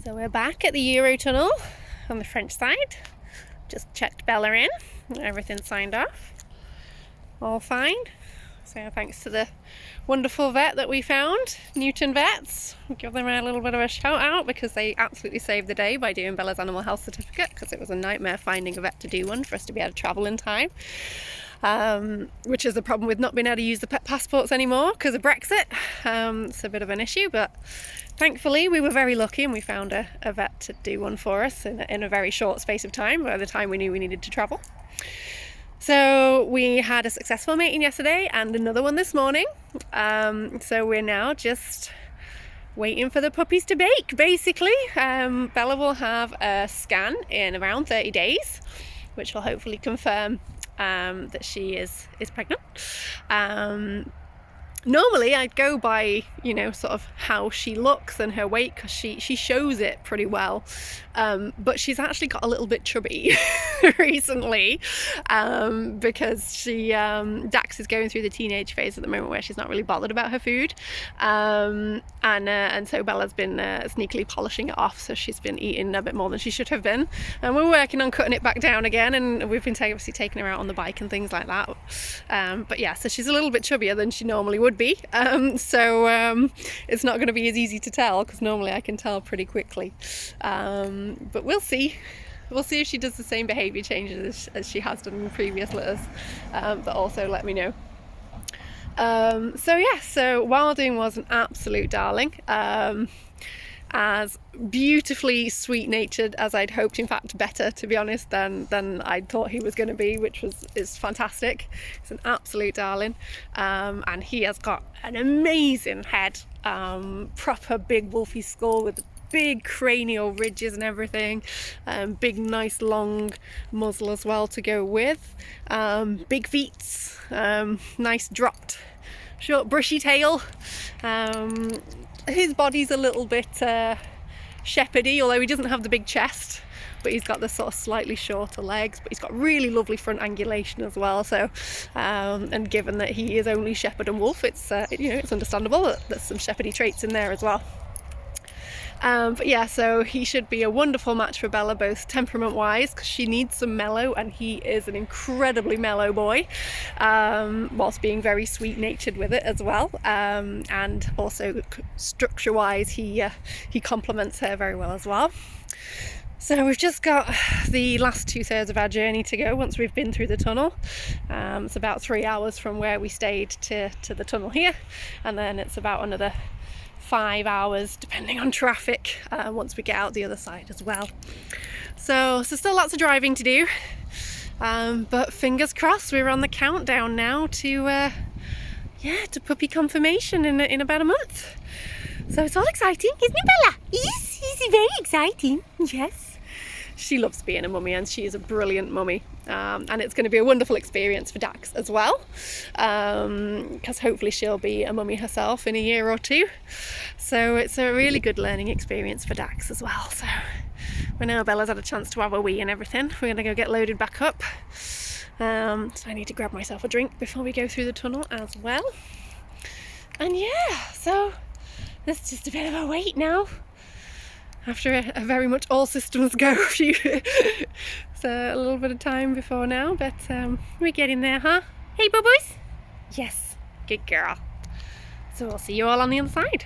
So we're back at the Eurotunnel on the French side. Just checked Bella in. Everything's signed off. All fine. So thanks to the wonderful vet that we found, Newton Vets. We'll give them a little bit of a shout out because they absolutely saved the day by doing Bella's animal health certificate, because it was a nightmare finding a vet to do one for us to be able to travel in time. Which is the problem with not being able to use the pet passports anymore because of Brexit. It's a bit of an issue, but thankfully we were very lucky and we found a vet to do one for us in a very short space of time, by the time we knew we needed to travel. So we had a successful mating yesterday and another one this morning. So we're now just waiting for the puppies to bake, basically. Bella will have a scan in around 30 days, which will hopefully confirm that she is pregnant. Normally I'd go by, sort of how she looks and her weight, because she shows it pretty well. But she's actually got a little bit chubby recently, because Dax is going through the teenage phase at the moment where she's not really bothered about her food. And so Bella's been sneakily polishing it off, so she's been eating a bit more than she should have been. And we're working on cutting it back down again, and we've been obviously taking her out on the bike and things like that. But yeah, so she's a little bit chubbier than she normally would be. So it's not going to be as easy to tell, because normally I can tell pretty quickly. But we'll see. We'll see if she does the same behaviour changes as she has done in previous litters. But also let me know. So Wilding was an absolute darling. As beautifully sweet-natured as I'd hoped, in fact better, to be honest, than I thought he was going to be, which is fantastic. He's an absolute darling, and he has got an amazing head, proper big wolfy skull with big cranial ridges and everything, big nice long muzzle as well to go with, big feet, nice dropped short brushy tail. His body's a little bit shepherdy, although he doesn't have the big chest, but he's got the sort of slightly shorter legs, but he's got really lovely front angulation as well. So and given that he is only shepherd and wolf, it's it's understandable that there's some shepherdy traits in there as well. But yeah, so he should be a wonderful match for Bella, both temperament wise, because she needs some mellow, and he is an incredibly mellow boy, whilst being very sweet natured with it as well, and also structure wise he complements her very well as well. So we've just got the last 2/3 of our journey to go once we've been through the tunnel. It's about 3 hours from where we stayed to the tunnel here, and then it's about another 5 hours depending on traffic once we get out the other side as well. So still lots of driving to do, but fingers crossed we're on the countdown now to puppy confirmation in about a month. So it's all exciting, isn't it, Bella? Yes, it's very exciting. Yes, she loves being a mummy, and she is a brilliant mummy, and it's going to be a wonderful experience for Dax as well, because hopefully she'll be a mummy herself in a year or two. So it's a really good learning experience for Dax as well. So we know Bella's had a chance to have a wee and everything. We're going to go get loaded back up. So I need to grab myself a drink before we go through the tunnel as well. And yeah, so it's just a bit of a wait now, after a very much all systems go few. So a little bit of time before now, but we're getting there, huh? Hey, boo-boos? Yes, good girl. So we'll see you all on the other side.